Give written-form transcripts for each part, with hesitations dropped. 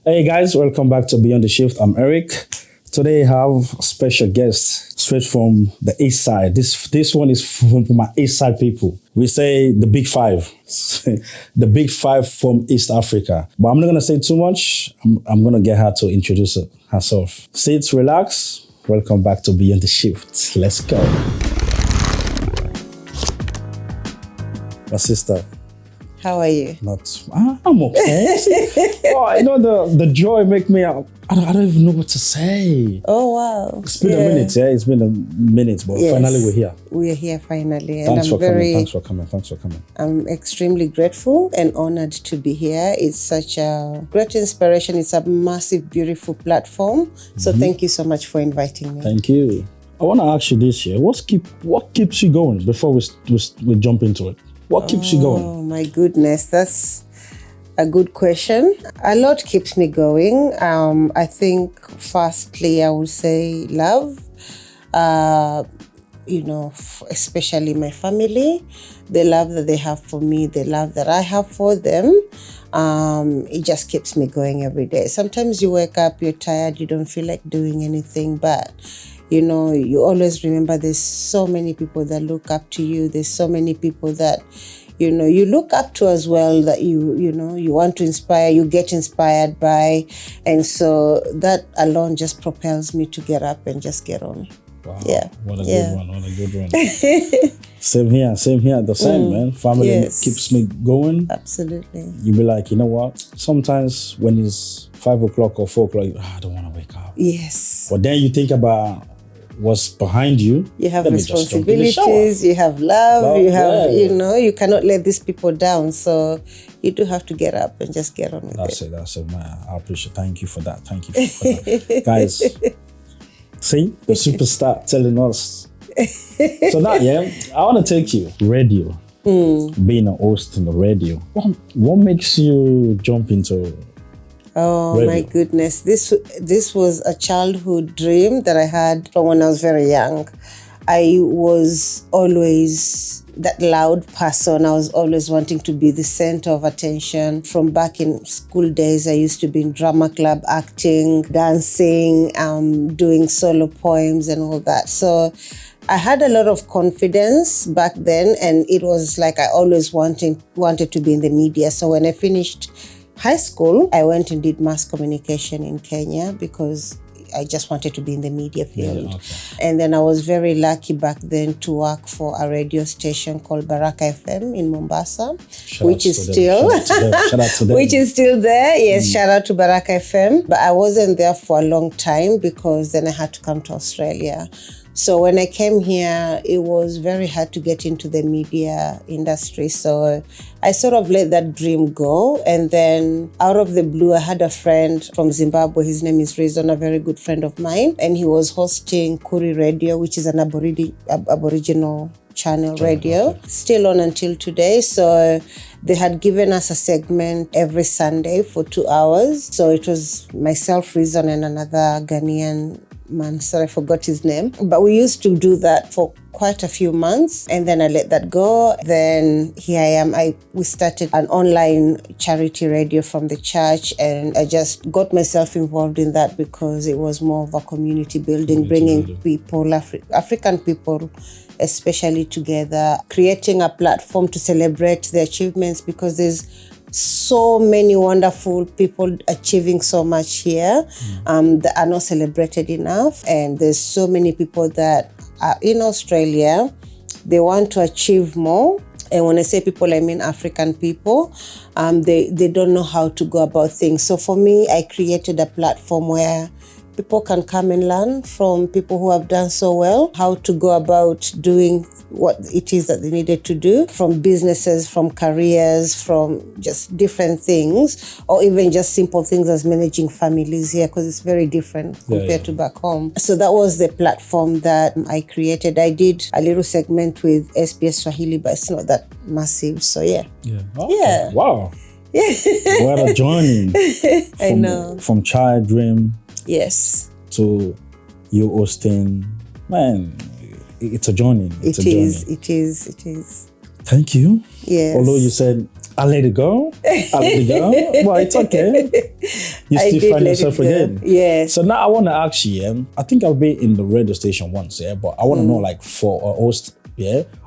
Hey guys, welcome back to Beyond the Shift. I'm Eric. Today I have a special guest straight from the East Side. This one is from my East Side people. We say the Big Five. The Big Five from East Africa. But I'm not going to say too much. I'm going to get her to introduce herself. Sit, relax. Welcome back to Beyond the Shift. Let's go. My sister. How are you? I'm okay. Oh, you know, the joy make me, I don't even know what to say. Oh, wow. It's been a minute, yeah? It's been a minute, but finally we're here. We're here finally. And Thanks for coming. I'm extremely grateful and honored to be here. It's such a great inspiration. It's a massive, beautiful platform. So thank you so much for inviting me. Thank you. I want to ask you this year, what keeps you going before we jump into it? What keeps you going? Oh my goodness, that's a good question. A lot keeps me going. I think firstly, I would say love. Especially my family, the love that they have for me, the love that I have for them. It just keeps me going every day. Sometimes you wake up, you're tired, you don't feel like doing anything, but you always remember there's so many people that look up to you. There's so many people that, you look up to as well, that you want to inspire, you get inspired by. And so that alone just propels me to get up and just get on. Wow. Yeah. What a good one. Same here. The same, man. Family keeps me going. Absolutely. You be like, you know what? Sometimes when it's 5 o'clock or 4 o'clock, I don't want to wake up. Yes. But then you think about what's behind you. You have responsibilities, you have love, you have, you cannot let these people down. So you do have to get up and just get on with it. That's it, man. I appreciate it. Thank you for that. Guys, see, the superstar telling us. So now, I want to take you. Radio. Being a host in the radio. What makes you jump into Oh radio? My goodness. This was a childhood dream that I had from when I was very young. I was always that loud person. I was always wanting to be the center of attention. From back in school days, I used to be in drama club, acting, dancing, doing solo poems and all that. So I had a lot of confidence back then, and it was like I always wanted to be in the media. So when I finished high school, I went and did mass communication in Kenya because I just wanted to be in the media field. Yeah, okay. And then I was very lucky back then to work for a radio station called Baraka FM in Mombasa, which is still there. Yes, shout out to Baraka FM. But I wasn't there for a long time because then I had to come to Australia. So when I came here, it was very hard to get into the media industry. So I sort of let that dream go. And then out of the blue, I had a friend from Zimbabwe. His name is Rizon, a very good friend of mine. And he was hosting Kuri Radio, which is an Aboriginal channel radio, still on until today. So they had given us a segment every Sunday for 2 hours. So it was myself, Rizon, and another Ghanaian man, sorry, I forgot his name. But we used to do that for quite a few months, and then I let that go. Then here I am. We started an online charity radio from the church, and I just got myself involved in that because it was more of a community building, bringing people, African people especially, together, creating a platform to celebrate the achievements, because there's so many wonderful people achieving so much here that are not celebrated enough. And there's so many people that are in Australia, they want to achieve more. And when I say people, I mean African people. They don't know how to go about things. So for me, I created a platform where people can come and learn from people who have done so well, how to go about doing what it is that they needed to do, from businesses, from careers, from just different things, or even just simple things as managing families here, because it's very different compared to back home. So that was the platform that I created. I did a little segment with SBS Swahili, but it's not that massive. So Okay. Wow. What a journey. I know. From child dream. Yes. To you hosting, man, it's a journey. It is. Thank you. Yes. Although you said I let it go. Well, it's okay. You I still did find let yourself it go. again. Yes. So now I want to ask you, I think I've been in the radio station once, but I want to know, like, for a host,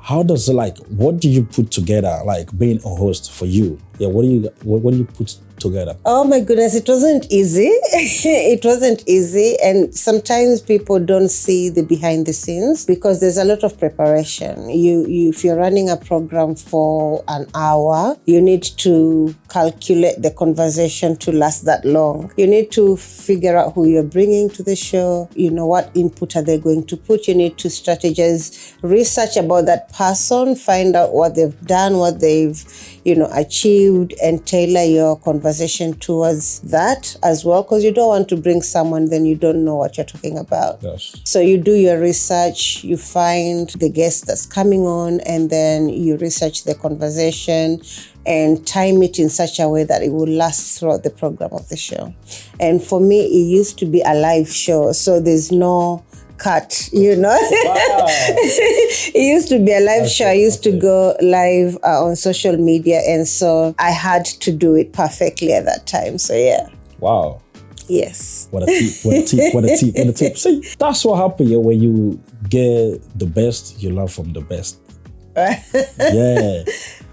how does it, like, what do you put together, like, being a host for you? What do you put together? Oh my goodness, it wasn't easy. It wasn't easy. And sometimes people don't see the behind the scenes because there's a lot of preparation. If you're running a program for an hour, you need to calculate the conversation to last that long. You need to figure out who you're bringing to the show. You know, what input are they going to put? You need to strategize, research about that person, find out what they've done, what they've, achieved, and tailor your conversation towards that as well, because you don't want to bring someone then you don't know what you're talking about. Yes. So you do your research, you find the guest that's coming on, and then you research the conversation and time it in such a way that it will last throughout the program of the show. And for me, it used to be a live show, so there's no cut, Wow. It used to be a live show. I used to go live on social media, and so I had to do it perfectly at that time. So yeah. Wow. Yes. What a tip. See, that's what happens when you get the best, you learn from the best. Yeah.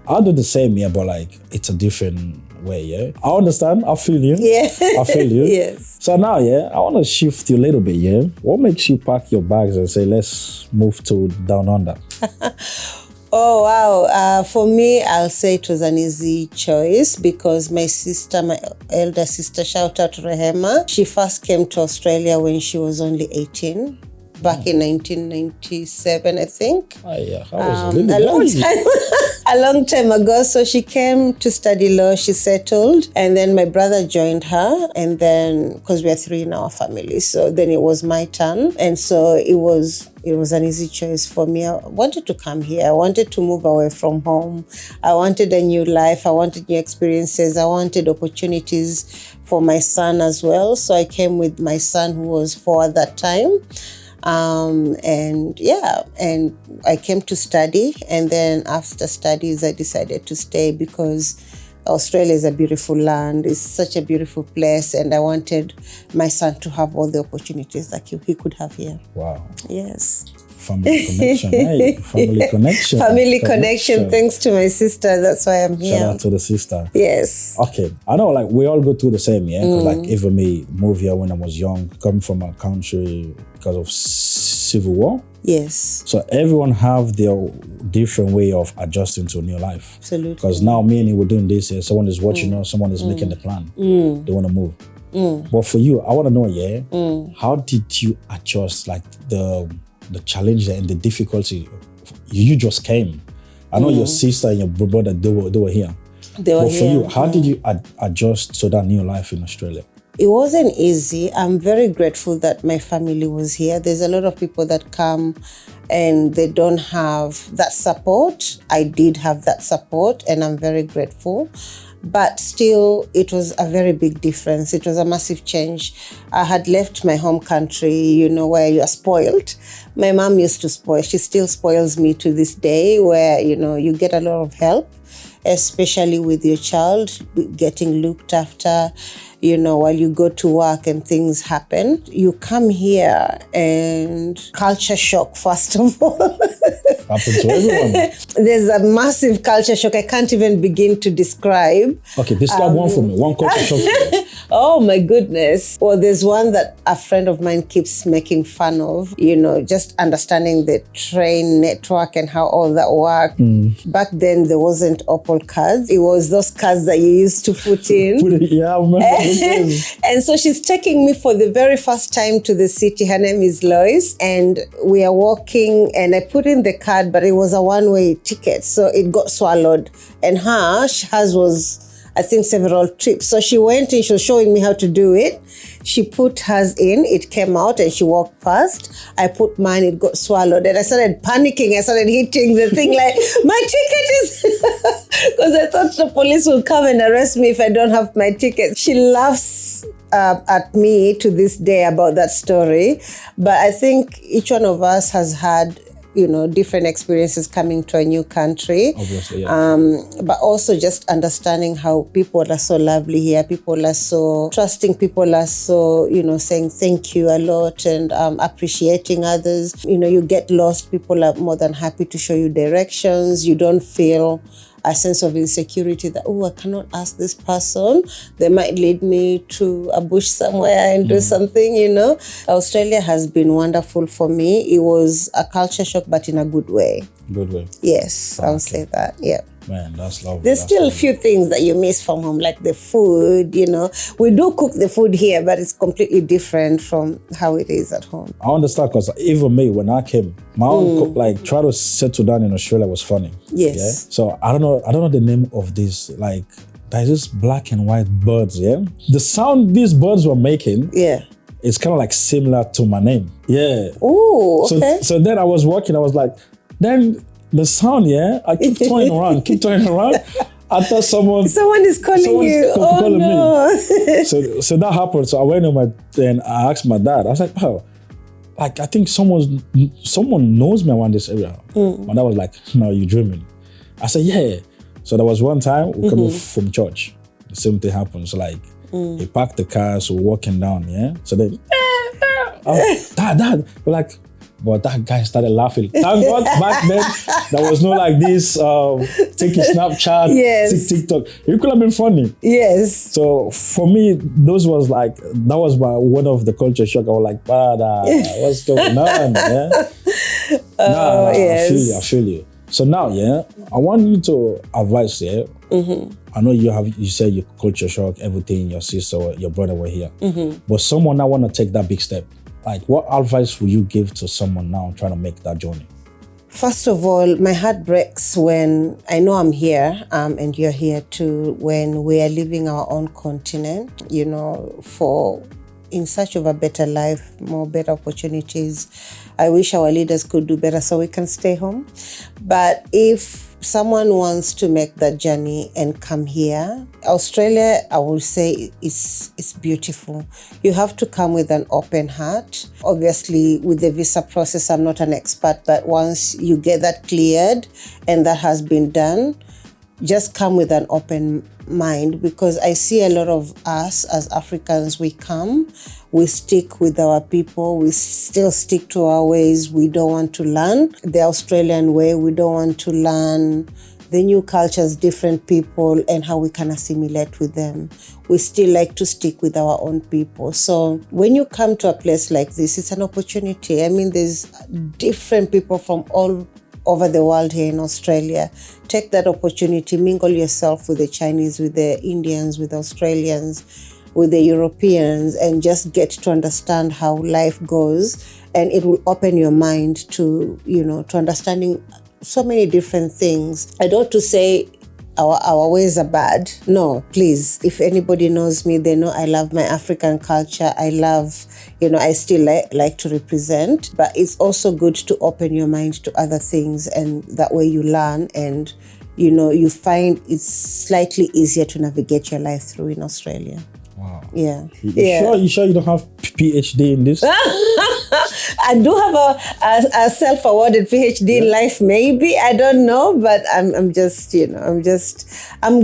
I'll do the same, but like, it's a different way, I understand. I feel you. Yeah. I feel you. Yes. So now, I want to shift you a little bit, What makes you pack your bags and say, let's move to down under? Oh, wow. For me, I'll say it was an easy choice because my elder sister, shout out to Rehema, she first came to Australia when she was only 18. Back in 1997, I think. Oh, yeah. I was a long time ago. So she came to study law, she settled, and then my brother joined her, and then, because we are 3 in our family, so then it was my turn. And so it was an easy choice for me. I wanted to come here. I wanted to move away from home. I wanted a new life. I wanted new experiences. I wanted opportunities for my son as well. So I came with my son, who was 4 at that time. And I came to study, and then after studies I decided to stay because Australia is a beautiful land. It's such a beautiful place, and I wanted my son to have all the opportunities that he could have here. Wow. Yes. Family connection, Family connection. Thanks to my sister. That's why I'm here. Shout out to the sister. Yes. Okay. I know, like, we all go through the same, Because like, even me, moved here when I was young, coming from a country because of civil war. Yes. So everyone have their different way of adjusting to a new life. Absolutely. Because now me and you were doing this, someone is watching us, someone is making the plan. They want to move. But for you, I want to know, how did you adjust, like, the challenge and the difficulty? You just came. I know your sister and your brother, they were here. But for you, how did you adjust to that new life in Australia? It wasn't easy. I'm very grateful that my family was here. There's a lot of people that come and they don't have that support. I did have that support, and I'm very grateful. But still, it was a very big difference. It was a massive change. I had left my home country, where you are spoiled. My mom used to spoil. She still spoils me to this day, where, you get a lot of help, especially with your child getting looked after, while you go to work and things happen. You come here and culture shock, first of all. Happens to everyone. There's a massive culture shock. I can't even begin to describe. Okay, describe one for me. One culture shock for me. Oh my goodness. Well, there's one that a friend of mine keeps making fun of, just understanding the train network and how all that worked. Back then, there wasn't Opal cards. It was those cards that you used to put in. Yeah, I remember. And so she's taking me for the very first time to the city. Her name is Lois. And we are walking, and I put in the card, but it was a one-way ticket. So it got swallowed. And hers was, I think, several trips. So she went and she was showing me how to do it. She put hers in, it came out, and she walked past. I put mine, it got swallowed. And I started panicking. I started hitting the thing like, my ticket is... Because I thought the police will come and arrest me if I don't have my ticket. She laughs at me to this day about that story. But I think each one of us has had, different experiences coming to a new country. Obviously, yeah. But also just understanding how people are so lovely here. People are so trusting. People are so, saying thank you a lot and appreciating others. You get lost. People are more than happy to show you directions. You don't feel a sense of insecurity that, I cannot ask this person. They might lead me to a bush somewhere and do something, Australia has been wonderful for me. It was a culture shock, but in a good way. Good way. Yes, I'll say that, yeah. Man, that's lovely. There's still a few things that you miss from home, like the food, We do cook the food here, but it's completely different from how it is at home. I understand, because even me, when I came, my own try to settle down in Australia was funny. Yes. Yeah? So I don't know the name of this, there's this black and white birds, yeah? The sound these birds were making, yeah, it's kind of similar to my name. Yeah. Oh, okay. So then I was walking, I was like, then the sound, yeah, I keep turning around. I thought someone is calling you. Calling no. me. So that happened. So I went home and I asked my dad. I was like, wow, I think someone knows me around this area. My dad was like, no, you're dreaming. I said, yeah. So there was one time we coming from church. The same thing happened. So he parked the car, so we're walking down, yeah. So then, Dad, we're like. But that guy started laughing. Thank God back then there was no this taking Snapchat, yes. TikTok. It could have been funny. Yes. So for me, that was one of the culture shock. I was like, what's going on? Yeah. Yes. I feel you. So now, yeah, I want you to advise, yeah. I know you said your culture shock, everything, your sister, your brother were here. But someone now want to take that big step. What advice will you give to someone now trying to make that journey? First of all, my heart breaks when I know I'm here and you're here too, when we are leaving our own continent, in search of a better life, better opportunities. I wish our leaders could do better so we can stay home. But if someone wants to make that journey and come here, Australia, I will say it's beautiful. You have to come with an open heart. Obviously, with the visa process, I'm not an expert, but once you get that cleared and that has been done, just come with an open mind, because I see a lot of us as Africans, we stick with our people, we still stick to our ways. We don't want to learn the Australian way. We don't want to learn the new cultures, different people, and how we can assimilate with them. We still like to stick with our own people. So when you come to a place like this, it's an opportunity. I mean, there's different people from all over the world here in Australia. Take that opportunity, mingle yourself with the Chinese, with the Indians, with the Australians, with the Europeans, and just get to understand how life goes. And it will open your mind to, to understanding so many different things. I don't want to say our ways are bad. No, please. If anybody knows me, they know I love my African culture. I love, I still like to represent. But it's also good to open your mind to other things, and that way you learn and, you find it's slightly easier to navigate your life through in Australia. Wow. Yeah. You sure you don't have PhD in this? I do have a self-awarded PhD in life, maybe. I don't know, but I'm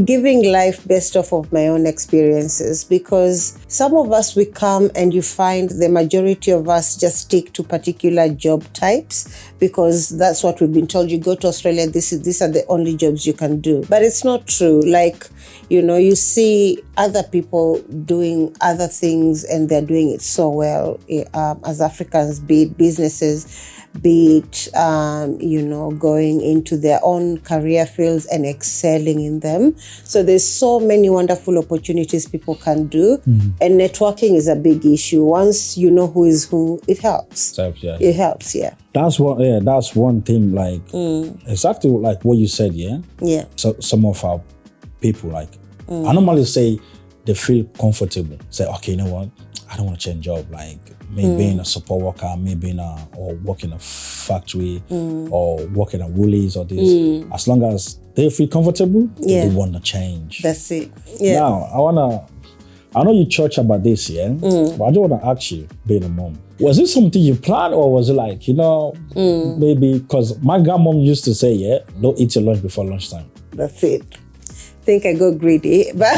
giving life based off of my own experiences, because some of us, we come and you find the majority of us just stick to particular job types because that's what we've been told. You go to Australia, these are the only jobs you can do. But it's not true. You see other people doing other things and they're doing it so well as Africans, be it businesses, be it, going into their own career fields and excelling in them. So there's so many wonderful opportunities people can do. And networking is a big issue. Once you know who is who, it helps. It helps, yeah. That's one thing, exactly like what you said, yeah? Yeah. So some of our people, I normally say they feel comfortable. Say, okay, you know what? I don't want to change job. Maybe being a support worker, maybe or work in a factory or work in a Woolies or this. As long as they feel comfortable, they want to change. That's it. Yeah. Now, I want to I know you church about this, yeah? But I just want to ask you, being a mom, was it something you planned, or was it like, maybe, because my grandmom used to say, yeah, don't eat your lunch before lunchtime. That's it. I think I got greedy, but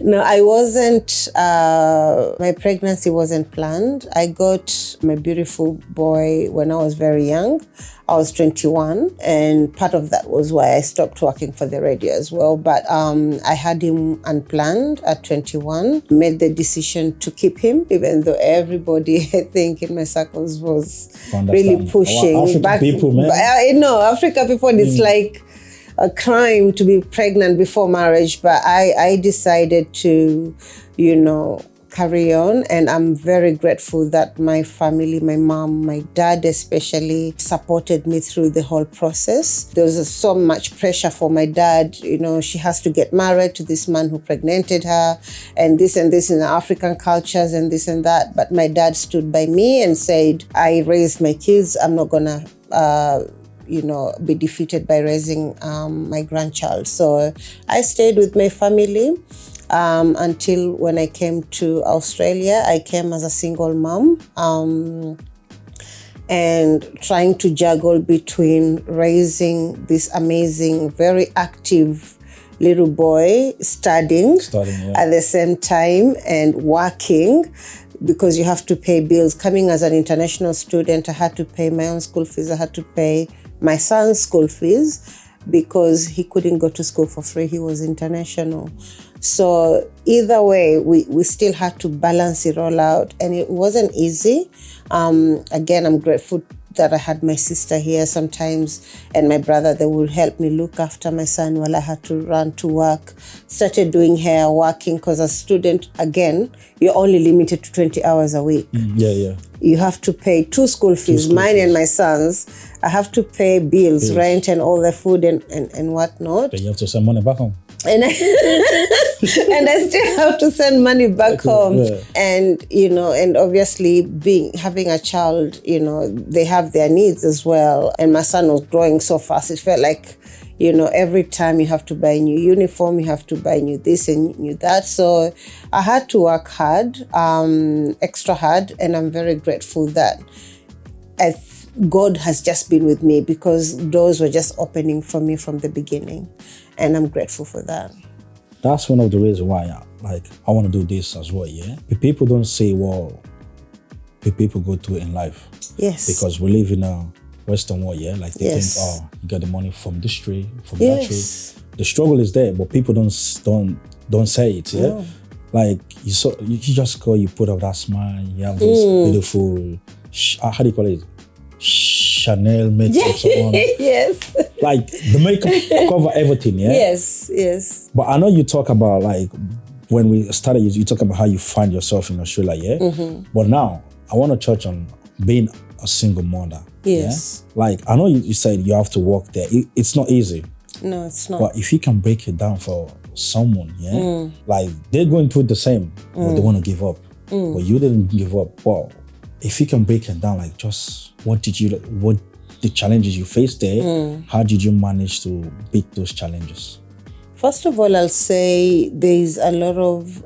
no, I wasn't, my pregnancy wasn't planned. I got my beautiful boy when I was very young. I was 21, and part of that was why I stopped working for the radio as well. But I had him unplanned at 21, made the decision to keep him, even though everybody, I think, in my circles was really pushing. African people, man. African people, it's like a crime to be pregnant before marriage. But I decided to, carry on. And I'm very grateful that my family, my mom, my dad especially, supported me through the whole process. There was so much pressure for my dad. She has to get married to this man who pregnanted her, and this in the African cultures and this and that. But my dad stood by me and said, I raised my kids. I'm not going to be defeated by raising my grandchild. So I stayed with my family until when I came to Australia. I came as a single mom and trying to juggle between raising this amazing, very active little boy, studying at the same time and working, because you have to pay bills. Coming as an international student, I had to pay my own school fees. I had to pay my son's school fees because he couldn't go to school for free. He was international. So either way, we still had to balance it all out, and it wasn't easy. Again, I'm grateful that I had my sister here sometimes and my brother. They would help me look after my son while I had to run to work. Started doing hair, working, because as a student, again, you're only limited to 20 hours a week. You have to pay two school fees, mine and my son's. I have to pay bills, rent, and all the food and whatnot. But you have to send money back home. And I still have to send money back home. Yeah. And, and obviously having a child, they have their needs as well. And my son was growing so fast. It felt like, every time you have to buy a new uniform, you have to buy new this and new that. So I had to work hard, extra hard. And I'm very grateful that as God has just been with me, because doors were just opening for me from the beginning. And I'm grateful for that. That's one of the reasons why I want to do this as well, yeah? People don't say what people go through in life. Yes. Because we live in a Western world, yeah? Like they think, you get the money from this tree, from that tree. The struggle is there, but people don't say it, yeah? No. Like you just go, you put up that smile, you have this beautiful, how do you call it? Chanel makeup, so on. Yes. Like the makeup cover everything, yeah? Yes. But I know you talk about, like, when we started, you talk about how you find yourself in Australia, yeah? Mm-hmm. But now, I want to touch on being a single mother. Yes. Yeah? Like, I know you said you have to work there. It's not easy. No, it's not. But if you can break it down for someone, yeah? Like, they're going through the same, but they want to give up. But you didn't give up. Well, if you can break it down, like, just what the challenges you faced there, how did you manage to beat those challenges? First of all, I'll say there's a lot of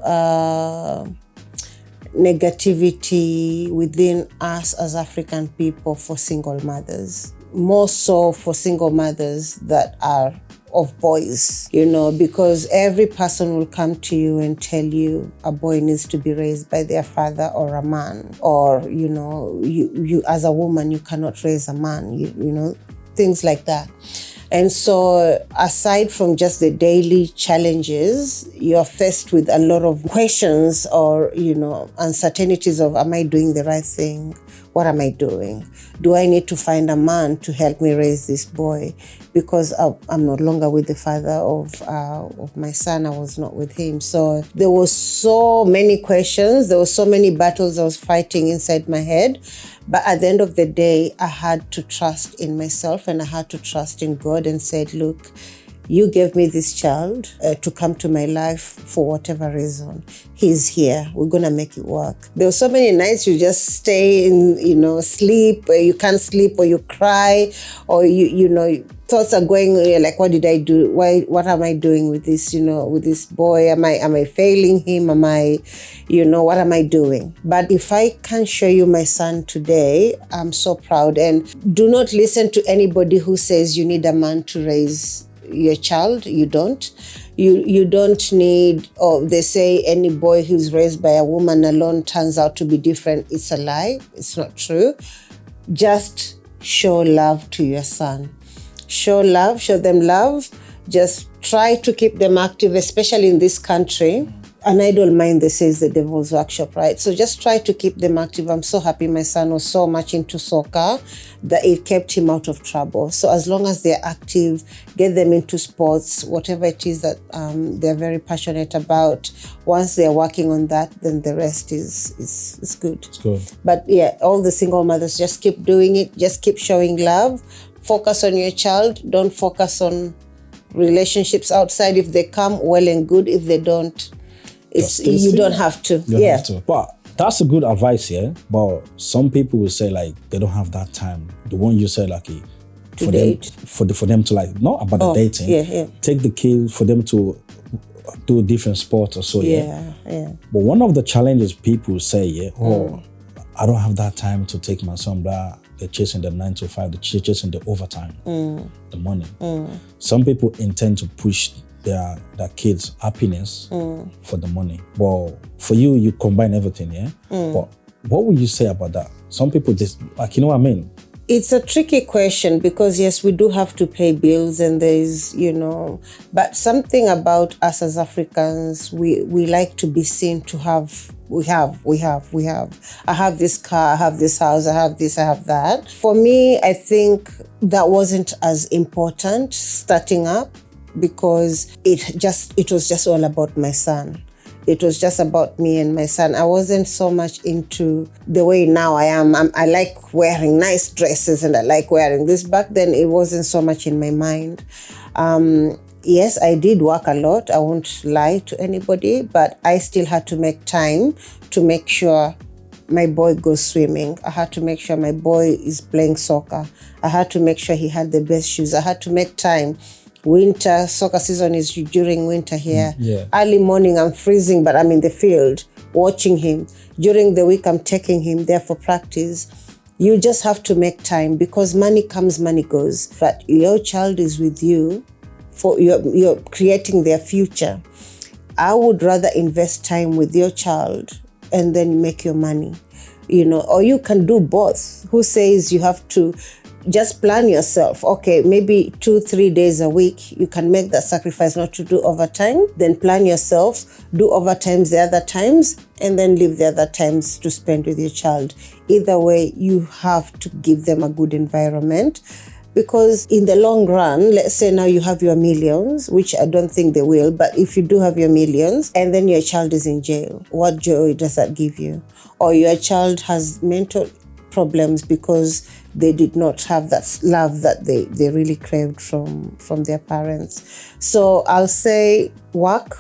negativity within us as African people for single mothers. More so for single mothers that are of boys, because every person will come to you and tell you a boy needs to be raised by their father or a man, or, you as a woman, you cannot raise a man, things like that. And so aside from just the daily challenges, you're faced with a lot of questions or, uncertainties of, am I doing the right thing? What am I doing? Do I need to find a man to help me raise this boy? Because I'm no longer with the father of my son. I was not with him. So there was so many questions. There were so many battles I was fighting inside my head. But at the end of the day, I had to trust in myself and I had to trust in God and said, look, You gave me this child to come to my life for whatever reason. He's here. We're going to make it work. There were so many nights you just stay in, sleep, you can't sleep, or you cry, or thoughts are going, you're like, what did I do? What am I doing with this, with this boy? Am I failing him? What am I doing? But if I can show you my son today, I'm so proud. And do not listen to anybody who says you need a man to raise your child. You don't. You don't need, or they say any boy who's raised by a woman alone turns out to be different. It's a lie. It's not true. Just show love to your son. Show love, show them love. Just try to keep them active, especially in this country. An idle mind, they say, is the devil's workshop, right? So just try to keep them active. I'm so happy my son was so much into soccer that it kept him out of trouble. So as long as they're active, get them into sports, whatever it is that they're very passionate about. Once they're working on that, then the rest is good. It's good. But yeah, all the single mothers, just keep doing it. Just keep showing love. Focus on your child. Don't focus on relationships outside. If they come, well and good. If they don't, you don't have to. You don't have to. But that's a good advice, yeah. But some people will say like they don't have that time. The one you said, like for them to like, not about the dating. Yeah. Take the kids for them to do different sports or so. Yeah. But one of the challenges people say, I don't have that time to take my son, blah. They're chasing the 9 to 5, they're chasing the overtime, the money. Some people intend to push their kids' happiness for the money. But for you, you combine everything, yeah? But what would you say about that? Some people just, like, you know what I mean? It's a tricky question because, yes, we do have to pay bills and there's, but something about us as Africans, we like to be seen to have, we have. I have this car, I have this house, I have this, I have that. For me, I think that wasn't as important starting up because it was just all about my son. It was just about me and my son. I wasn't so much into the way now I am. I like wearing nice dresses and I like wearing this. Back then, it wasn't so much in my mind. Yes, I did work a lot. I won't lie to anybody, but I still had to make time to make sure my boy goes swimming. I had to make sure my boy is playing soccer. I had to make sure he had the best shoes. I had to make time. Winter, soccer season is during winter here. Early morning, I'm freezing, but I'm in the field watching him. During the week, I'm taking him there for practice. You just have to make time because money comes, money goes. But your child is with you, for you're creating their future. I would rather invest time with your child and then make your money, or you can do both. Who says you have to? Just plan yourself. Okay, maybe 2-3 days a week, you can make that sacrifice not to do overtime. Then plan yourself, do overtimes the other times, and then leave the other times to spend with your child. Either way, you have to give them a good environment. Because in the long run, let's say now you have your millions, which I don't think they will, but if you do have your millions and then your child is in jail, what joy does that give you? Or your child has mental problems because they did not have that love that they really craved from their parents. So I'll say work,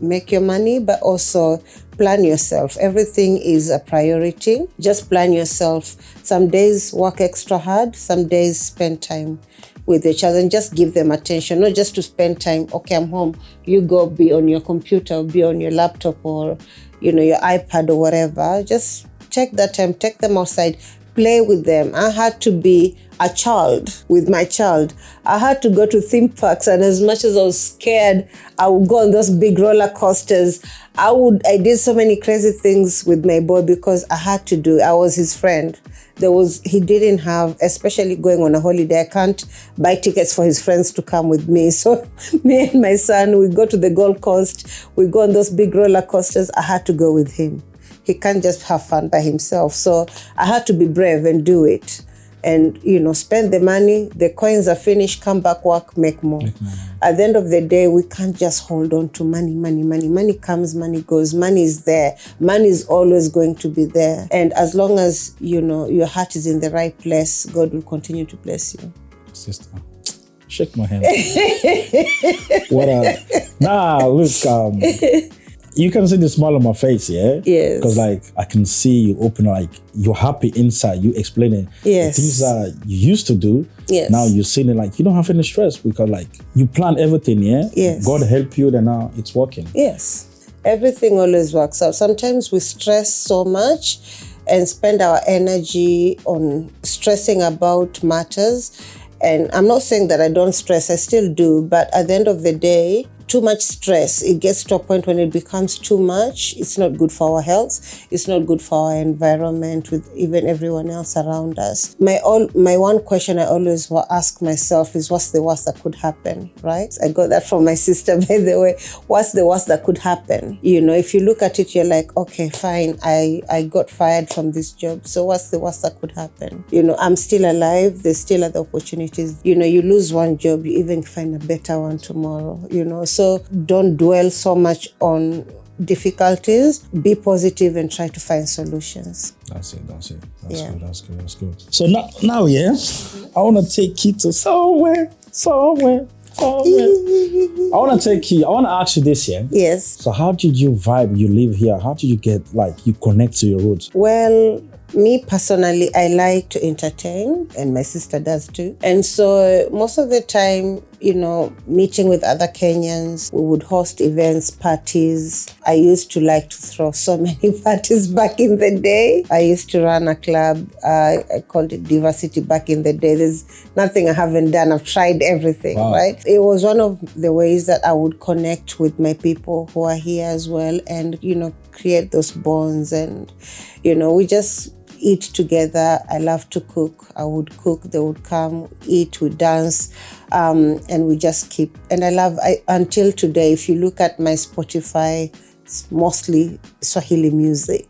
make your money, but also plan yourself. Everything is a priority. Just plan yourself. Some days work extra hard, some days spend time with your child and just give them attention, not just to spend time. Okay, I'm home. You go be on your computer, be on your laptop or, your iPad or whatever. Just take that time, take them outside, play with them. I had to be a child with my child. I had to go to theme parks, and as much as I was scared, I would go on those big roller coasters. I did so many crazy things with my boy because I had to do. I was his friend. He didn't have, especially going on a holiday, I can't buy tickets for his friends to come with me. So me and my son, we go to the Gold Coast, we go on those big roller coasters. I had to go with him. He can't just have fun by himself. So I had to be brave and do it. And, spend the money. The coins are finished, come back, work, make more. At the end of the day, we can't just hold on to money. Money comes, money goes. Money is there. Money is always going to be there. And as long as, your heart is in the right place, God will continue to bless you. Sister, Shake my hand. What nah, look, you can see the smile on my face, yeah? Yes. Because like I can see you open, like you're happy inside. You explaining Yes. the things that you used to do. Yes. Now you're seeing it like you don't have any stress because like you plan everything, yeah? Yes. God help you, then now it's working. Yes. Everything always works out. Sometimes we stress so much and spend our energy on stressing about matters. And I'm not saying that I don't stress, I still do, but at the end of the day, too much stress, it gets to a point when it becomes too much. It's not good for our health. It's not good for our environment with even everyone else around us. My one question I always ask myself is, what's the worst that could happen, right? I got that from my sister, by the way. What's the worst that could happen? You know, if you look at it, you're like, okay, fine, I got fired from this job. So what's the worst that could happen? You know, I'm still alive. There's still other opportunities. You know, you lose one job, you even find a better one tomorrow, you know. So don't dwell so much on difficulties. Be positive and try to find solutions. That's it. That's Yeah. good. That's good. So now, yeah, I want to take you to somewhere. I want to ask you this, yeah? Yes. So how did you vibe? You live here. How did you get, like, you connect to your roots? Well, me personally, I like to entertain, and my sister does too. And so most of the time, you know, meeting with other Kenyans, we would host events, parties. I used to like to throw so many parties back in the day. I used to run a club. I called it Diversity back in the day. There's nothing I haven't done. I've tried everything, Wow. right? It was one of the ways that I would connect with my people who are here as well and, you know, create those bonds. And, you know, we just eat together. I love to cook. I would cook. They would come, eat, we dance, and we just keep. And until today, if you look at my Spotify, it's mostly Swahili music.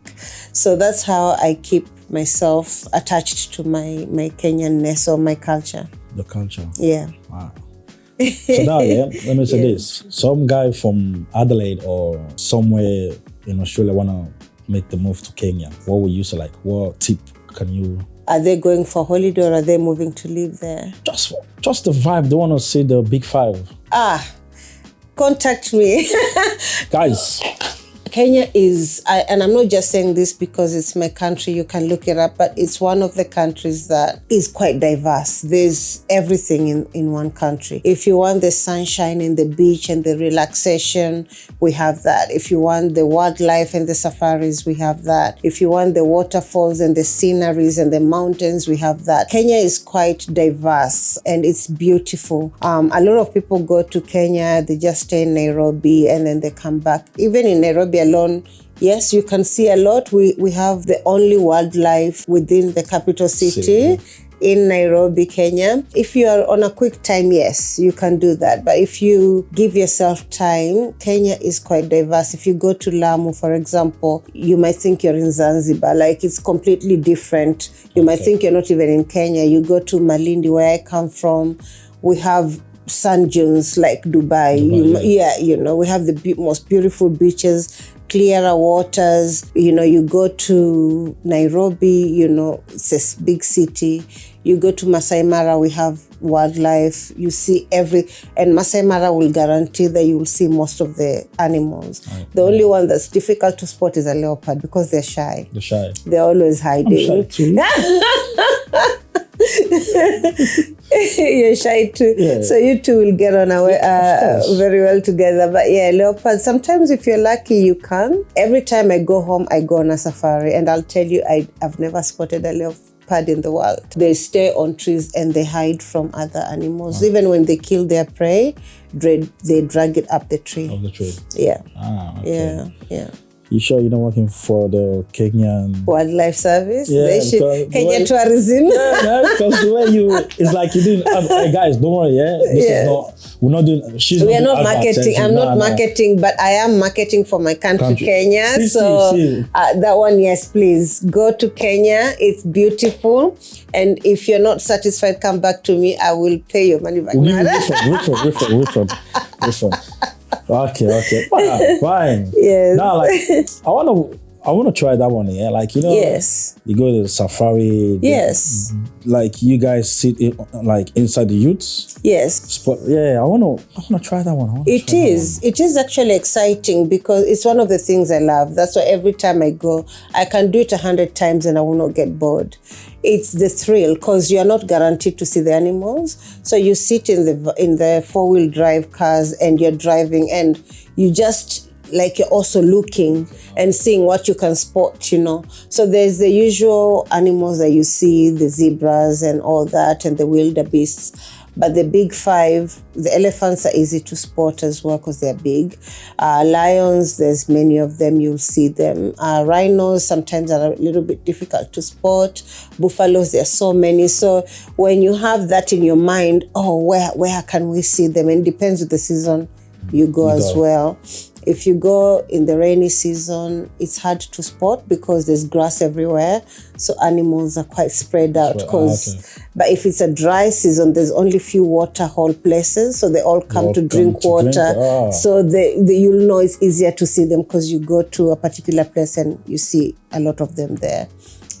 So that's how I keep myself attached to my Kenyanness or my culture. The culture. Yeah. Wow. So now, yeah, let me say this. Some guy from Adelaide or somewhere in Australia want to make the move to Kenya. What would you say, like, what tip can you... Are they going for holiday or are they moving to live there? Just the vibe. They want to see the big five. Contact me. Guys. Kenya is, and I'm not just saying this because it's my country, you can look it up, but it's one of the countries that is quite diverse. There's everything in one country. If you want the sunshine and the beach and the relaxation, we have that. If you want the wildlife and the safaris, we have that. If you want the waterfalls and the sceneries and the mountains, we have that. Kenya is quite diverse and it's beautiful. A lot of people go to Kenya, they just stay in Nairobi and then they come back. Even in Nairobi alone, yes, you can see a lot. We have the only wildlife within the capital city in Nairobi, Kenya. If you are on a quick time, yes, you can do that. But if you give yourself time, Kenya is quite diverse. If you go to Lamu, for example, you might think you're in Zanzibar. Like, it's completely different. You might think you're not even in Kenya. You go to Malindi, where I come from, we have sand dunes like Dubai. You know, we have the most beautiful beaches, clearer waters. You know, you go to Nairobi, you know, it's a big city. You go to Masai Mara, we have wildlife. You see and Masai Mara will guarantee that you will see most of the animals. Right. The only one that's difficult to spot is a leopard because they're shy. They're shy. They're always hiding. I'm shy too. You're shy too. Yeah. So you two will get on very well together. But yeah, leopards, sometimes if you're lucky, you can. Every time I go home, I go on a safari. And I'll tell you, I've never spotted a leopard in the wild. They stay on trees and they hide from other animals. Oh. Even when they kill their prey, they drag it up the tree. Up the tree? Yeah. Okay. Yeah. You sure you're not working for the Kenyan Wildlife Service? Yeah, Kenya Tourism. Yeah, because the way it's like you didn't. Hey guys, don't worry. Yeah, this is not. We're not doing. We are not marketing. I'm not marketing, but I am marketing for my country. Kenya. That one, yes, please go to Kenya. It's beautiful, and if you're not satisfied, come back to me. I will pay your money back. Refund. Okay. Fine. Yes. Now, like, I I want to try that one, yeah. Like, you know, Yes. you go to the safari. Yes. Like you guys sit like inside the youths Yes. spot. Yeah, I wanna try that one. It is actually exciting because it's one of the things I love. That's why every time I go, I can do it 100 times and I will not get bored. It's the thrill because you are not guaranteed to see the animals. So you sit in the 4-wheel drive cars and you're driving and you just like you're also looking and seeing what you can spot, you know. So there's the usual animals that you see, the zebras and all that, and the wildebeests. But the big 5, the elephants are easy to spot as well because they're big. Lions, there's many of them, you'll see them. Rhinos sometimes are a little bit difficult to spot. Buffaloes, there are so many. So when you have that in your mind, oh, where can we see them? And it depends on the season you go as well. If you go in the rainy season, it's hard to spot because there's grass everywhere. So animals are quite spread out. But if it's a dry season, there's only few water hole places. So they all come to drink water. So you'll know it's easier to see them because you go to a particular place and you see a lot of them there.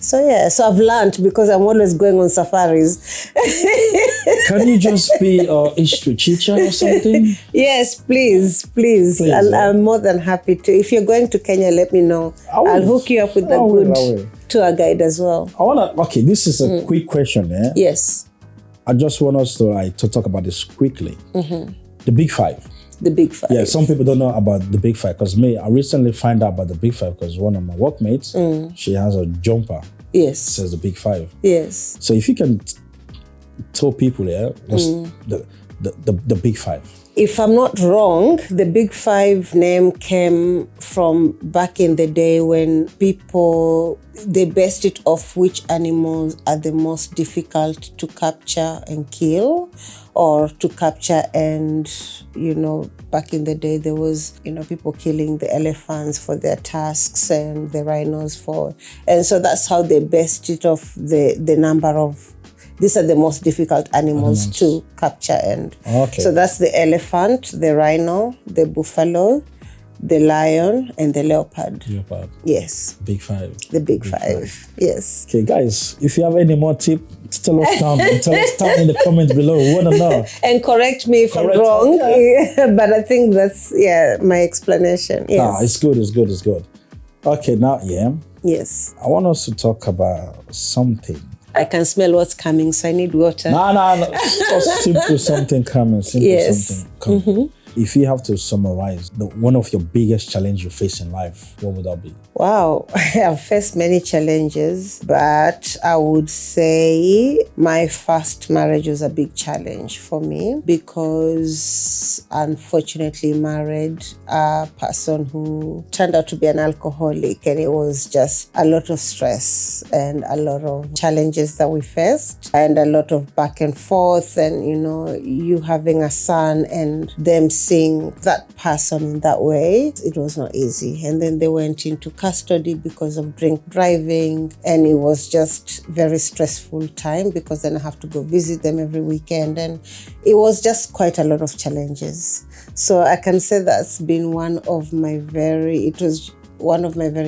So yeah, so I've learned because I'm always going on safaris. Can you just be a history teacher or something? Yes, please. I'm more than happy to. If you're going to Kenya, let me know. I'll hook you up with a good tour guide as well. Okay, this is a quick question. Yeah? Yes. I just want us to talk about this quickly. The big 5. The big 5. Yeah, some people don't know about the big 5 because I recently find out about the big 5 because one of my workmates, she has a jumper. Yes. Says the big 5. Yes. So if you can tell people what's the big 5. If I'm not wrong, the big 5 name came from back in the day when they based it off which animals are the most difficult to capture and kill or to capture and, back in the day there was, people killing the elephants for their tusks and the rhinos and so that's how they based it off the number of. These are the most difficult animals to capture so that's the elephant, the rhino, the buffalo, the lion, and the leopard. Yes. Big 5. The big 5. Yes. Okay, guys, if you have any more tips, tell us down in the comments below. We want to know. And correct me if I'm wrong. But I think that's, my explanation. Yes. It's good. Okay, now, Yes. I want us to talk about something. I can smell what's coming, so I need water. No. Just simple something coming. Something coming. If you have to summarize one of your biggest challenges you face in life, what would that be? Wow, I've faced many challenges, but I would say my first marriage was a big challenge for me because unfortunately married a person who turned out to be an alcoholic, and it was just a lot of stress and a lot of challenges that we faced and a lot of back and forth, and you having a son and them seeing that person in that way, it was not easy. And then they went into custody because of drink driving, and it was just very stressful time because then I have to go visit them every weekend, and it was just quite a lot of challenges. So I can say that's been one of my very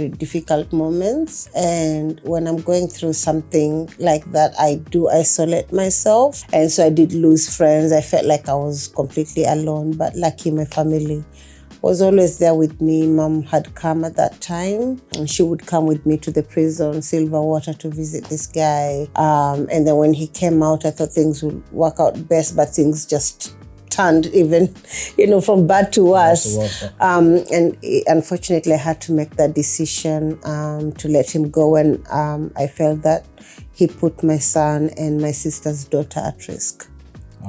difficult moments. And when I'm going through something like that, I do isolate myself. And so I did lose friends. I felt like I was completely alone, but lucky my family was always there with me. Mom had come at that time, and she would come with me to the prison, Silverwater, to visit this guy. And then when he came out, I thought things would work out best, but things just turned even, from bad to worse. And unfortunately, I had to make that decision to let him go when I felt that he put my son and my sister's daughter at risk.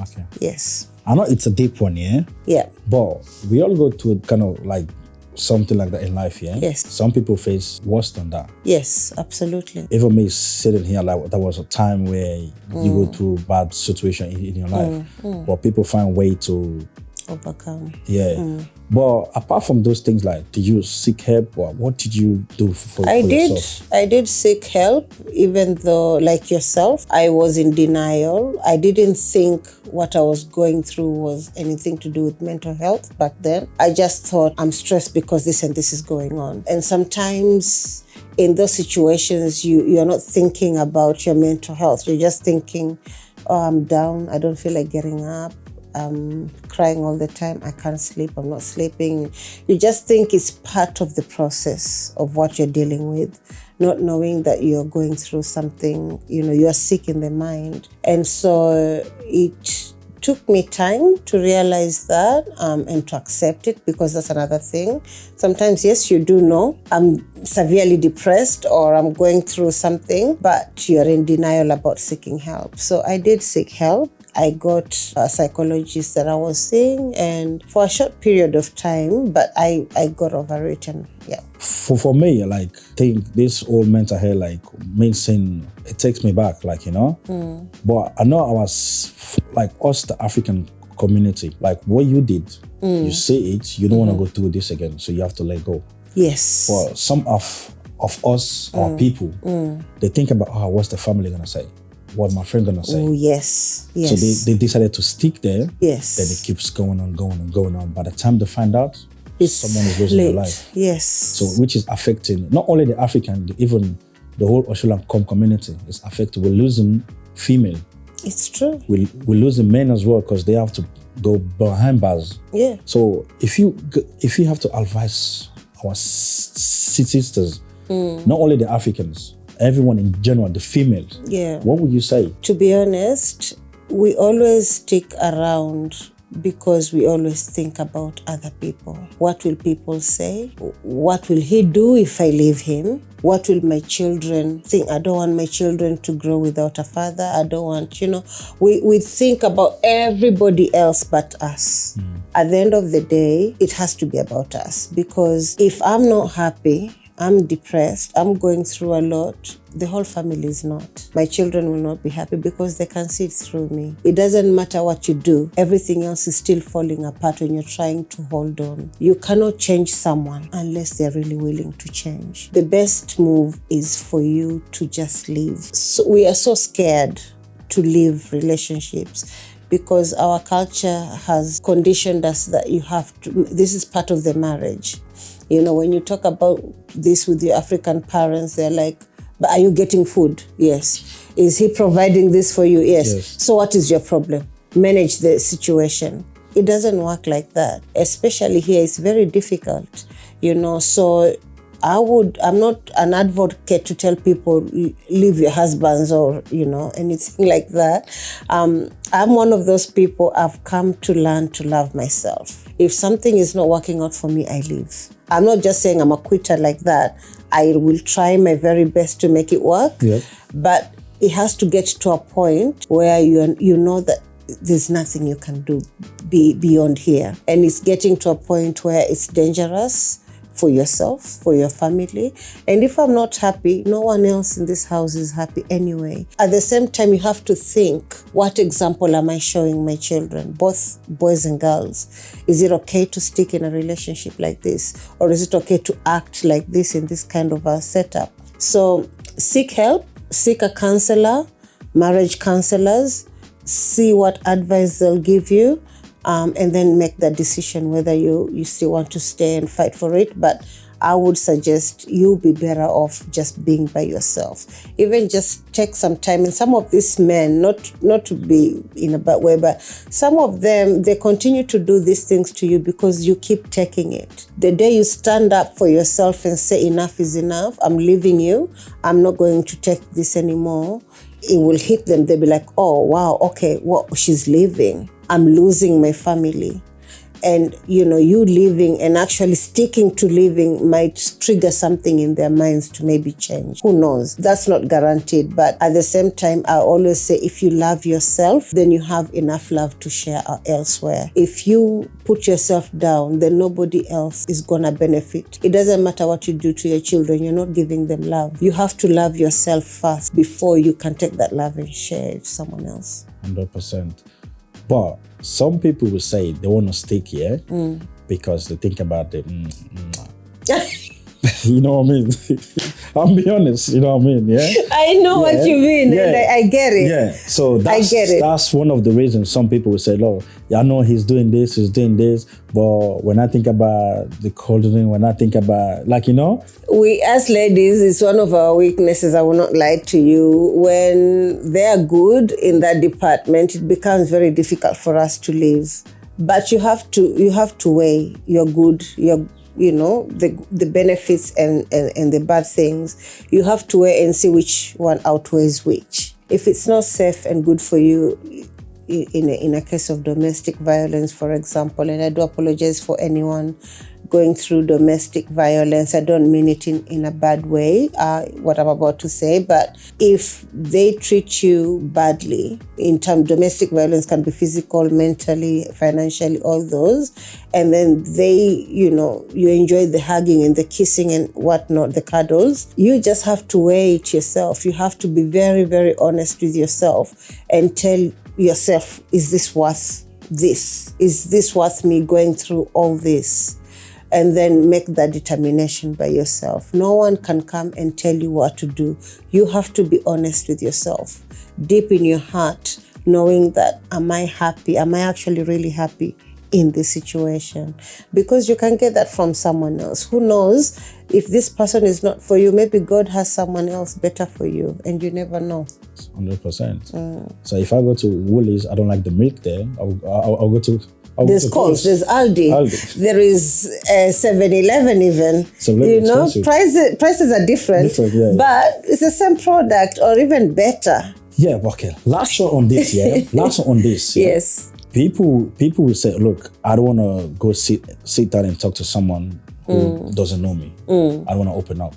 Okay. Yes. I know it's a deep one, yeah? Yeah. But we all go through kind of like something like that in life, yeah? Yes. Some people face worse than that. Yes, absolutely. Even me sitting here, like there was a time where you go through bad situation in your life, but people find way to overcome. Yeah. But apart from those things, like, did you seek help, or what did you do for yourself? I did seek help, even though, like yourself, I was in denial. I didn't think what I was going through was anything to do with mental health back then. I just thought, I'm stressed because this and this is going on. And sometimes in those situations, you're not thinking about your mental health. You're just thinking, oh, I'm down. I don't feel like getting up. I'm crying all the time. I can't sleep. I'm not sleeping. You just think it's part of the process of what you're dealing with, not knowing that you're going through something, you're sick in the mind. And so it took me time to realize that and to accept it, because that's another thing. Sometimes, yes, you do know I'm severely depressed or I'm going through something, but you're in denial about seeking help. So I did seek help. I got a psychologist that I was seeing, and for a short period of time, but I got over it. And yeah. For me, like, think this whole mental health, like, medicine, it takes me back, like, But I know I was, like, us, the African community, like, what you did, you see it, you don't want to go through this again, so you have to let go. Yes. But some of us, our people, they think about, what's the family going to say? What my friend gonna say? Oh, yes. So they decided to stick there. Yes. Then it keeps going on. By the time they find out, someone is losing their life. Yes. So which is affecting not only the African, even the whole Australian community is affected. We're losing female. It's true. We're losing men as well, because they have to go behind bars. Yeah. So if you have to advise our sisters, not only the Africans, everyone in general, the females, what would you say? To be honest, we always stick around because we always think about other people. What will people say? What will he do if I leave him? What will my children think? I don't want my children to grow without a father. I don't want, we think about everybody else but us. At the end of the day, it has to be about us, because if I'm not happy, I'm depressed, I'm going through a lot, the whole family is not. My children will not be happy because they can see it through me. It doesn't matter what you do. Everything else is still falling apart when you're trying to hold on. You cannot change someone unless they're really willing to change. The best move is for you to just leave. So we are so scared to leave relationships, because our culture has conditioned us that you have to, this is part of the marriage. When you talk about this with your African parents, they're like, but are you getting food? Yes. Is he providing this for you? Yes. So what is your problem? Manage the situation. It doesn't work like that. Especially here, it's very difficult, So I'm not an advocate to tell people, leave your husbands or, anything like that. I'm one of those people, I've come to learn to love myself. If something is not working out for me, I leave. I'm not just saying I'm a quitter like that. I will try my very best to make it work. Yep. But it has to get to a point where you know that there's nothing you can do beyond here. And it's getting to a point where it's dangerous for yourself, for your family. And if I'm not happy, no one else in this house is happy anyway. At the same time, you have to think, what example am I showing my children, both boys and girls? Is it okay to stick in a relationship like this? Or is it okay to act like this in this kind of a setup? So seek help, seek a counselor, marriage counselors, see what advice they'll give you. And then make that decision whether you still want to stay and fight for it. But I would suggest you'll be better off just being by yourself. Even just take some time. And some of these men, not to be in a bad way, but some of them, they continue to do these things to you because you keep taking it. The day you stand up for yourself and say, enough is enough, I'm leaving you, I'm not going to take this anymore, it will hit them. They'll be like, oh, wow, okay, well, she's leaving. I'm losing my family. And, you leaving and actually sticking to leaving might trigger something in their minds to maybe change. Who knows? That's not guaranteed. But at the same time, I always say, if you love yourself, then you have enough love to share elsewhere. If you put yourself down, then nobody else is going to benefit. It doesn't matter what you do to your children. You're not giving them love. You have to love yourself first before you can take that love and share it with someone else. 100%. But some people will say they want to stick here because they think about the you know what I mean? I'll be honest, you know what I mean? Yeah. I know what you mean. And I get it. Yeah. So I get it. That's one of the reasons some people will say, "Look, I know he's doing this, but when I think about the clothing, when I think about we as ladies, it's one of our weaknesses. I will not lie to you. When they are good in that department, it becomes very difficult for us to leave. But you have to weigh your good, the benefits and the bad things. You have to weigh and see which one outweighs which. If it's not safe and good for you, in a case of domestic violence, for example, and I do apologize for anyone going through domestic violence. I don't mean it in a bad way, what I'm about to say, but if they treat you badly, in terms domestic violence can be physical, mentally, financially, all those, and then they, you enjoy the hugging and the kissing and whatnot, the cuddles, you just have to weigh it yourself. You have to be very, very honest with yourself and tell yourself, is this worth this? Is this worth me going through all this? And then make that determination by yourself. No one can come and tell you what to do. You have to be honest with yourself, deep in your heart, knowing that, am I happy? Am I actually really happy in this situation? Because you can get that from someone else. Who knows? If this person is not for you, maybe God has someone else better for you, and you never know. 100%. So if I go to Woolies, I don't like the milk there, I'll go to... There's Coles, there's Aldi, there is 7-Eleven even. Prices are different, but it's the same product or even better. Yeah, okay. Last shot on this, Yes. People will say, look, I don't want to go sit down and talk to someone who doesn't know me. I don't want to open up.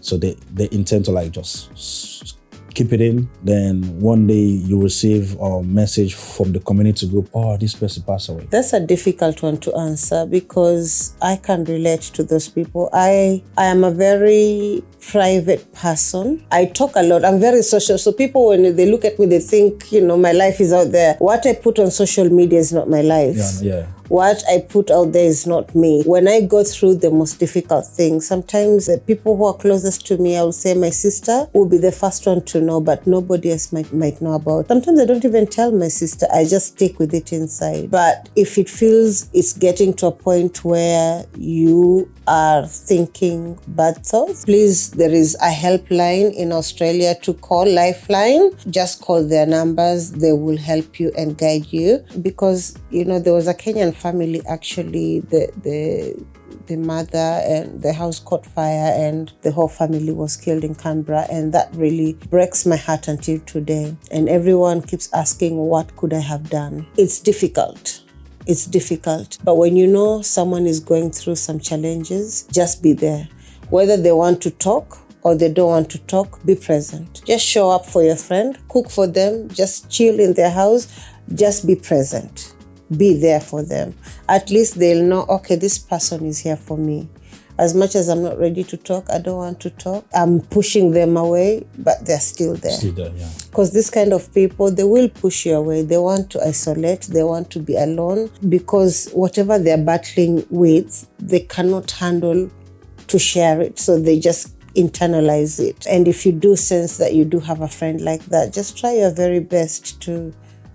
So they intend to just keep it in. Then one day you receive a message from the community group, oh, this person passed away. That's a difficult one to answer because I can relate to those people. I am a very private person. I talk a lot. I'm very social. So people, when they look at me, they think, my life is out there. What I put on social media is not my life. Yeah. What I put out there is not me. When I go through the most difficult things, sometimes the people who are closest to me, I will say my sister will be the first one to know, but nobody else might know about. Sometimes I don't even tell my sister. I just stick with it inside. But if it feels it's getting to a point where you are thinking bad thoughts, please, there is a helpline in Australia to call, Lifeline. Just call their numbers. They will help you and guide you. Because, there was a Kenyan family, actually, the mother and the house caught fire and the whole family was killed in Canberra, and that really breaks my heart until today. And everyone keeps asking, what could I have done? It's difficult. But when you know someone is going through some challenges, just be there. Whether they want to talk or they don't want to talk, be present. Just show up for your friend, cook for them, just chill in their house, just be present. Be there for them. At least they'll know, okay, this person is here for me. As much as I'm not ready to talk, I don't want to talk, I'm pushing them away, but they're still there. Still there, yeah. Because this kind of people, they will push you away. They want to isolate. They want to be alone because whatever they're battling with, they cannot handle to share it. So they just internalize it. And if you do sense that you do have a friend like that, just try your very best to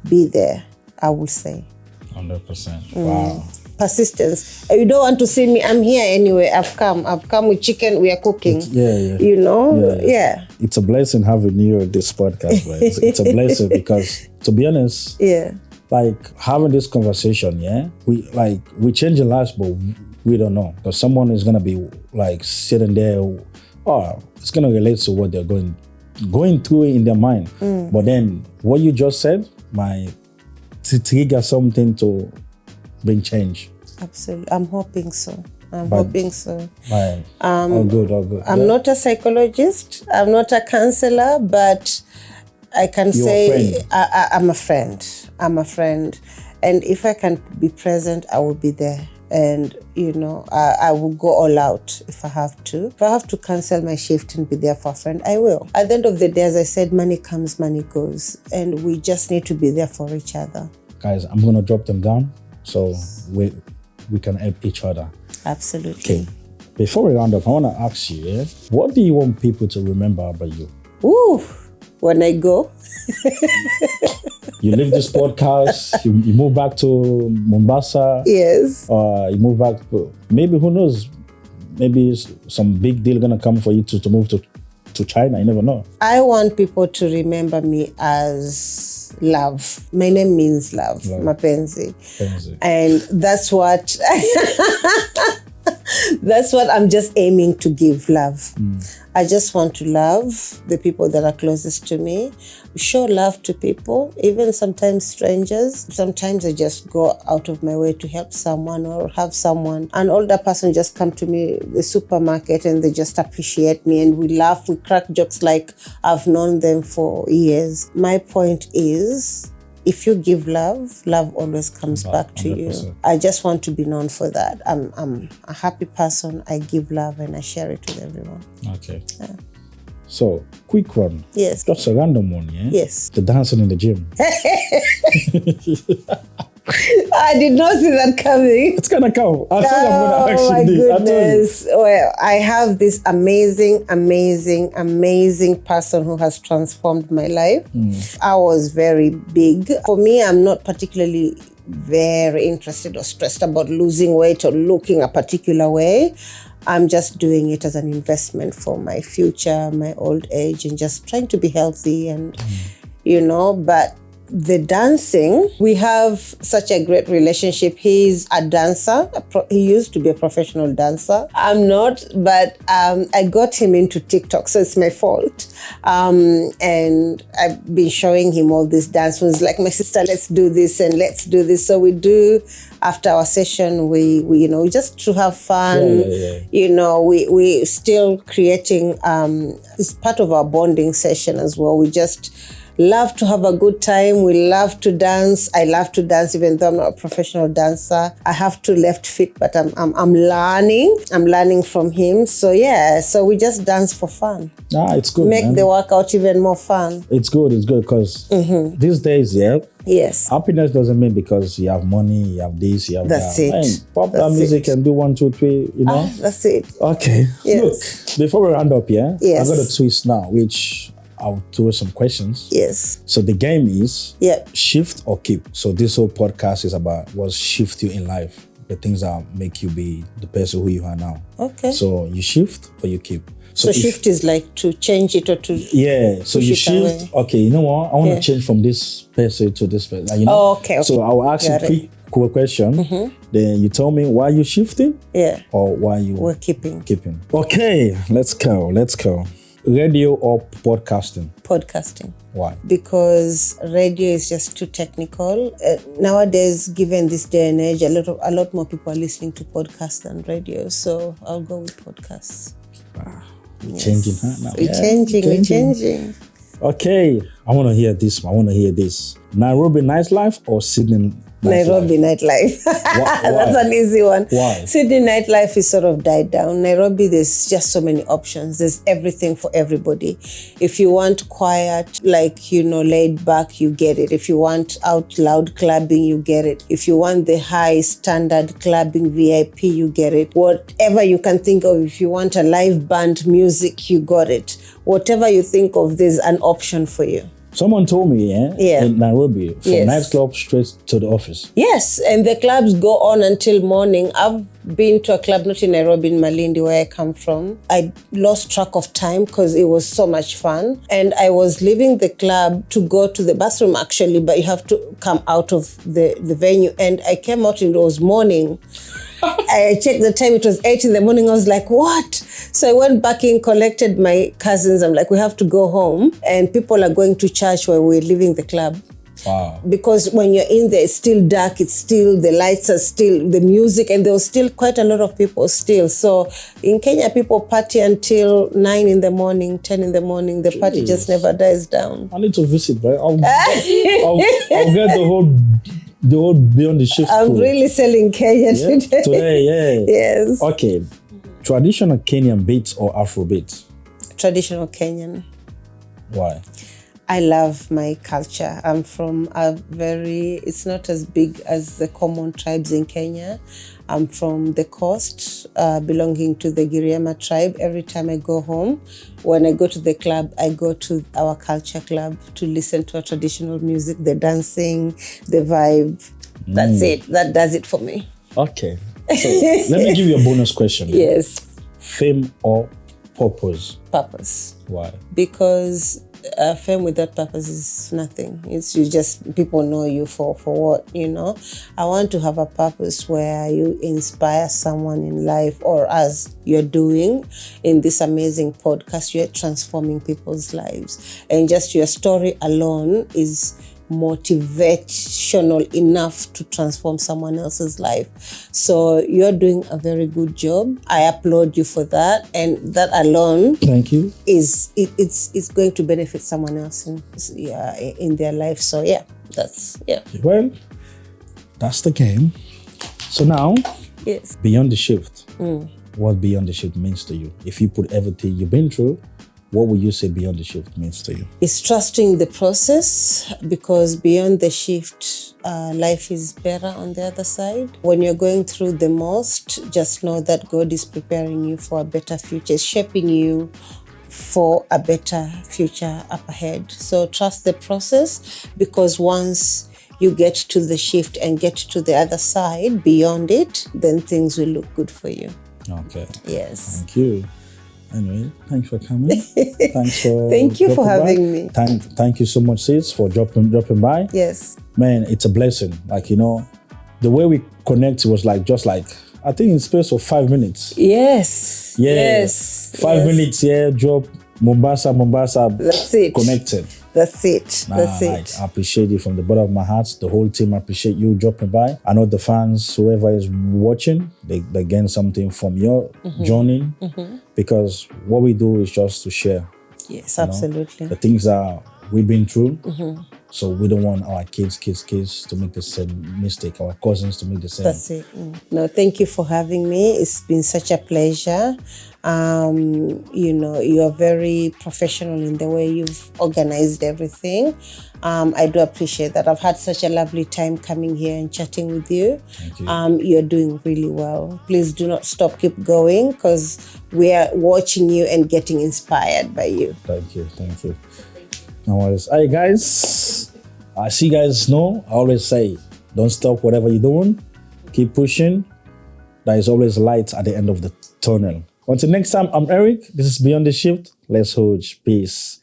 be there, I will say. 100%. Wow. Persistence. You don't want to see me, I'm here anyway. I've come with chicken, we are cooking. Yeah. It's a blessing having you on this podcast, right? It's a blessing because, to be honest, having this conversation, we change lives, but we don't know. Because someone is gonna be sitting there, it's gonna relate to what they're going through in their mind. But then what you just said might trigger something to bring change. Absolutely. I'm hoping so. All good. I'm not a psychologist. I'm not a counselor, but I can say I'm a friend. And if I can be present, I will be there. And, I will go all out if I have to. If I have to cancel my shift and be there for a friend, I will. At the end of the day, as I said, money comes, money goes. And we just need to be there for each other. guys, I'm gonna drop them down so we can help each other. Absolutely. Okay. Before we round up, I want to ask you, what do you want people to remember about you? Ooh, when I go. You leave this podcast, you move back to Mombasa. Yes. You move back, maybe, who knows, maybe some big deal gonna come for you to move to China. You never know. I want people to remember me as love. My name means love. Mapenzi. And that's what that's what I'm just aiming to give, love. I just want to love the people that are closest to me, show love to people, even sometimes strangers. Sometimes I just go out of my way to help someone or have someone, an older person just come to me, the supermarket, and they just appreciate me and we laugh, we crack jokes like I've known them for years. My point is, if you give love, love always comes back to 100%. You. I just want to be known for that. I'm a happy person. I give love and I share it with everyone. Okay. Yeah. So, quick one. Yes. Just a random one, yeah? Yes. The dancing in the gym. I did not see that coming. It's gonna come. I told you I'm gonna actually. Oh my goodness. Well, I have this amazing person who has transformed my life. I was very big. For me, I'm not particularly very interested or stressed about losing weight or looking a particular way. I'm just doing it as an investment for my future, my old age, and just trying to be healthy and, but the dancing, we have such a great relationship. He's a dancer. He used to be a professional dancer. I'm not, but I got him into TikTok, so it's my fault. And I've been showing him all these dance moves, like, my sister, let's do this and let's do this. So we do, after our session, we just to have fun. We still creating, it's part of our bonding session as well. We just love to have a good time. We love to dance. I love to dance, even though I'm not a professional dancer. I have two left feet, but I'm learning. I'm learning from him. So so we just dance for fun. It's good. Make the workout even more fun. It's good because these days, yes, happiness doesn't mean because you have money, you have this, you have that's that. It. Pop that music and do 1, 2, 3. That's it. Okay. Yes. Look, before we round up, yes, I got a twist now, which I'll throw some questions. Yes. So the game is shift or keep. So this whole podcast is about what shift you in life, the things that make you be the person who you are now. Okay. So you shift or you keep. So shift is like to change it or to so you shift. Away. Okay, you know what? I want to change from this person to this person. Okay. So I'll ask you quick question. Then you tell me why you shifting. Or why we're keeping. Okay, let's go. Radio or podcasting? Podcasting. Why? Because radio is just too technical. Nowadays, given this day and age, a lot more people are listening to podcasts than radio. So I'll go with podcasts. Changing, huh? Now. We're changing. Okay, I want to hear this. Nairobi nightlife or Sydney? Nairobi nightlife. That's an easy one. Why? Sydney nightlife is sort of died down. Nairobi, there's just so many options. There's everything for everybody. If you want quiet, laid back, you get it. If you want out loud clubbing, you get it. If you want the high standard clubbing VIP, you get it. Whatever you can think of, if you want a live band music, you got it. Whatever you think of, there's an option for you. Someone told me, in Nairobi, from nightclub straight to the office. Yes, and the clubs go on until morning. I've been to a club, not in Nairobi, in Malindi, where I come from. I lost track of time because it was so much fun. And I was leaving the club to go to the bathroom, actually, but you have to come out of the venue. And I came out and it was morning. I checked the time, it was 8 in the morning. I was like, what? So I went back in, collected my cousins. I'm like, we have to go home. And people are going to church while we're leaving the club. Wow. Because when you're in there, it's still dark, it's still, the lights are still, the music, and there was still quite a lot of people still. So in Kenya, people party until 9 in the morning, 10 in the morning. The party just never dies down. I need to visit, right? I'll get the whole Beyond the Shift. I'm really selling Kenyan today. Yes. Okay. Traditional Kenyan beats or Afro beats? Traditional Kenyan. Why? I love my culture. I'm from it's not as big as the common tribes in Kenya. I'm from the coast, belonging to the Giriama tribe. Every time I go home, when I go to the club, I go to our culture club to listen to our traditional music, the dancing, the vibe. That's it. That does it for me. Okay. So let me give you a bonus question. Yes. Fame or purpose? Purpose. Why? Because fame without purpose is nothing. It's you just, people know you for what, you know. I want to have a purpose where you inspire someone in life, or as you're doing in this amazing podcast, you're transforming people's lives. And just your story alone is motivational enough to transform someone else's life. So you're doing a very good job. I applaud you for that, and that alone, thank you, it's going to benefit someone else in their life. So well, that's the game. So now, yes, Beyond the Shift. What Beyond the Shift means to you? If you put everything you've been through, what would you say Beyond the Shift means to you? It's trusting the process, because beyond the shift, life is better on the other side. When you're going through the most, just know that God is preparing you for a better future, shaping you for a better future up ahead. So trust the process, because once you get to the shift and get to the other side, beyond it, then things will look good for you. Okay. Yes. Thank you. Anyway, thanks for coming. Thank you for having me. Thank you so much, sis, for dropping by. Yes. Man, it's a blessing. Like, you know, the way we connect was just like, I think in space of 5 minutes. Yes. Yeah. Yes. 5 minutes, drop Mombasa. That's it. Connected. That's it. That's it. I appreciate you from the bottom of my heart. The whole team appreciate you dropping by. I know the fans, whoever is watching, they gain something from your journey, because what we do is just to share. Yes, absolutely. The things that we've been through. So we don't want our kids to make the same mistake, our cousins to make the same. That's it. No, thank you for having me. It's been such a pleasure. You know, you are very professional in the way you've organized everything. I do appreciate that. I've had such a lovely time coming here and chatting with you. Thank you. You're doing really well. Please do not stop. Keep going, because we are watching you and getting inspired by you. Thank you. No worries. All right, guys. I see you guys know, I always say, don't stop whatever you're doing. Keep pushing. There is always light at the end of the tunnel. Until next time, I'm Eric. This is Beyond the Shift. Let's hold. Peace.